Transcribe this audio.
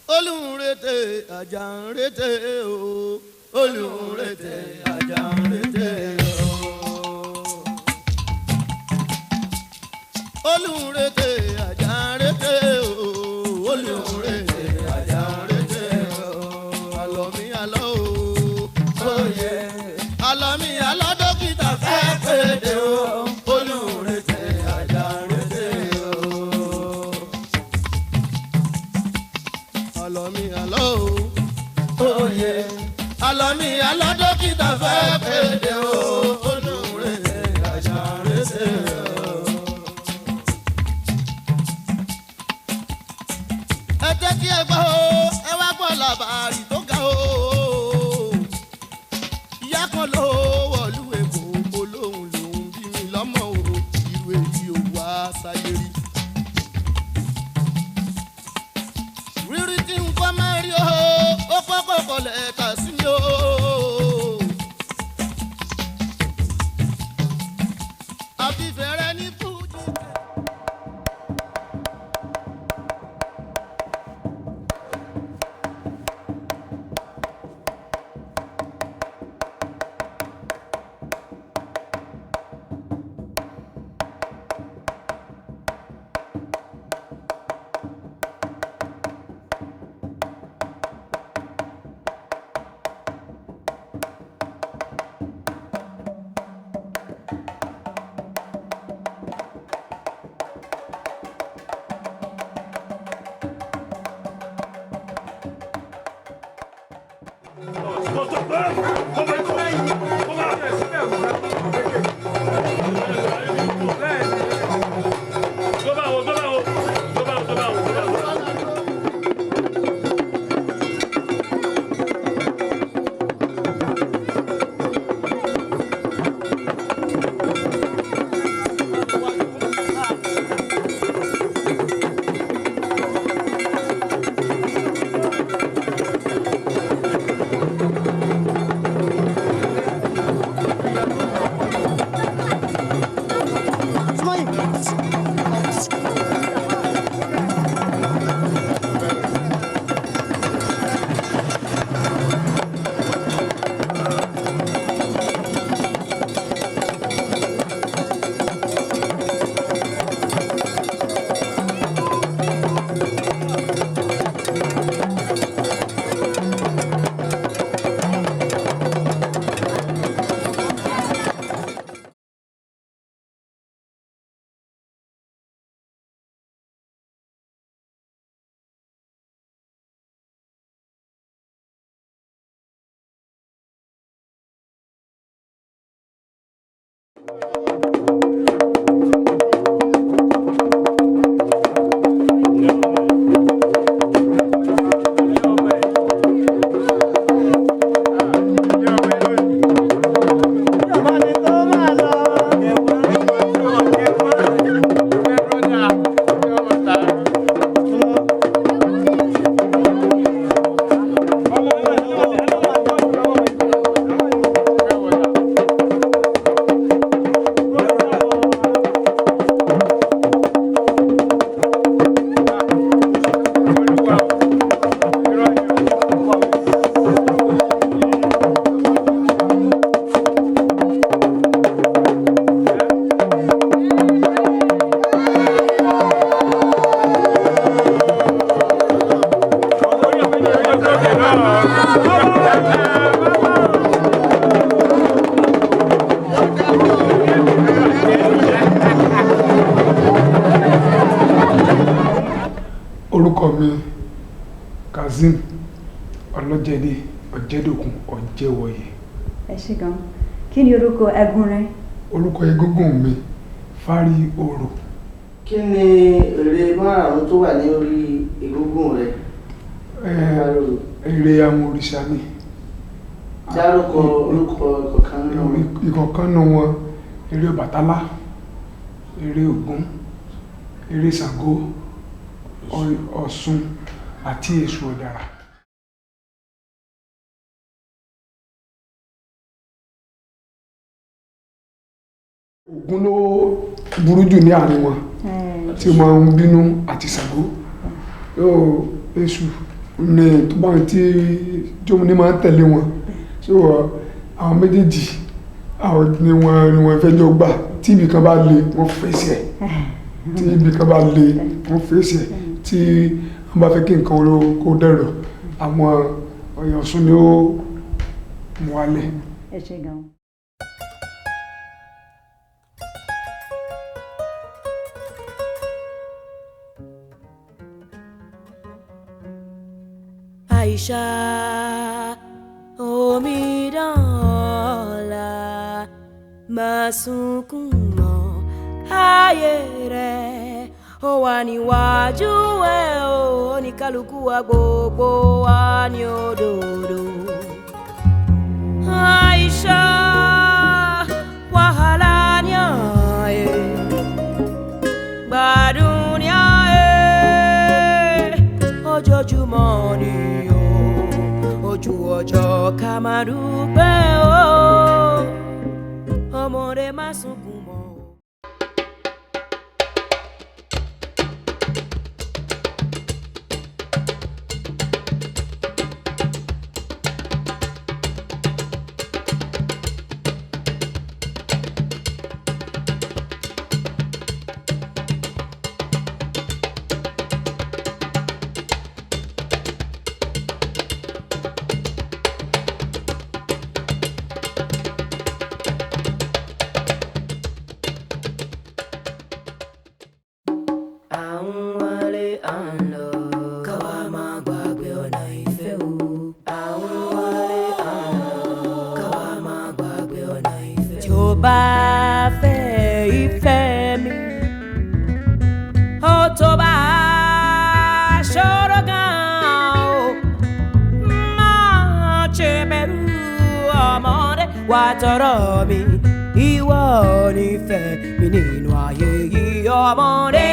olùrètè àjàǹrètè o olùrètè àjàǹrètè o olùrètè àjàǹrètè o olùrètè àjàǹrètè o àlọ́ mi àlọ́ o oyè àlọ́ mi àlọ́ dókítà fẹ́ kéde o olùrètè àjàǹrètè o àlọ́ mi àlọ́ o oyè àlọ́ mi àlọ́ dókítà fẹ́ kéde o olùrètè àjàǹrètè o. ẹ jẹ́ kí ẹ gbọ́ o ẹ wá gbọ́ làbàárì tó ga o ìyá kan ló wọ̀lú èkó olóhùn lòún bí mi lọ́mọ o irú èyí ò wá sáyé rí. rírí tí nǹkan máa rí o ó kọ́kọ́ kọlẹ̀ ẹ̀ka sí mi o. àfi fẹ́rẹ́ ní fújì. orúkọ mi Kazeem Ọlọ́jẹ̀dé Ọ̀jẹ̀dòkun Ọ̀jẹ̀wọ̀yè. ẹ ṣé gan. kí ni orúkọ ẹ̀gún rẹ? orúkọ egúngún mi Fárí Orò. kí ni èrè márùn-ún tó wà ní orí egúngún rẹ? èrè àwọn òrìṣà ni. dárúkọ orúkọ ìkọ̀kan náà. ìkọ̀kan náà wọn èrè Ọbàtálá, èrè Ògún, èrè Ṣàngó, Ọ̀ṣun àti Èṣù Ọ̀dàrà. Ògún ló burú jù ní àárín wọn tí ó máa ń bínú àti Ṣàngó. Èṣù ní tó bá tí Jómìnì máa ń tẹ̀lé wọn so àwọn méjèèjì àwọn ni wọ́n fẹ́ jọ gbà tí ibì kan bá le wọ́n fèsì ẹ̀ tí ibì kan bá le wọ́n fèsì ẹ̀ tí wọ́n bá fẹ́ kí nǹkan kó dẹ̀rọ̀ àwọn Ọ̀yọ́ Ọ̀ṣun ni ó mú wálẹ̀. ẹ ṣé gan. Aisha omidanla má sunkún mọ́ ayé rẹ̀ ó wà níwájú ẹ̀ ó oníkálukú wa gbogbo wa ní òdodo. Aisha wàhálà ní ayé gbádùn ní ayé ojoojúmọ́ ni ojú ọjọ́ ká máa dúpẹ́ o ọmọdé má sunkún mọ́. Bá fẹ́ ìfẹ́ mi ó tó bá ṣòro gan o má ṣe bẹ̀rù ọmọdé wá tọrọ mi ìwọ nífẹ̀ẹ́ mi nínú ayé yìí ọmọdé.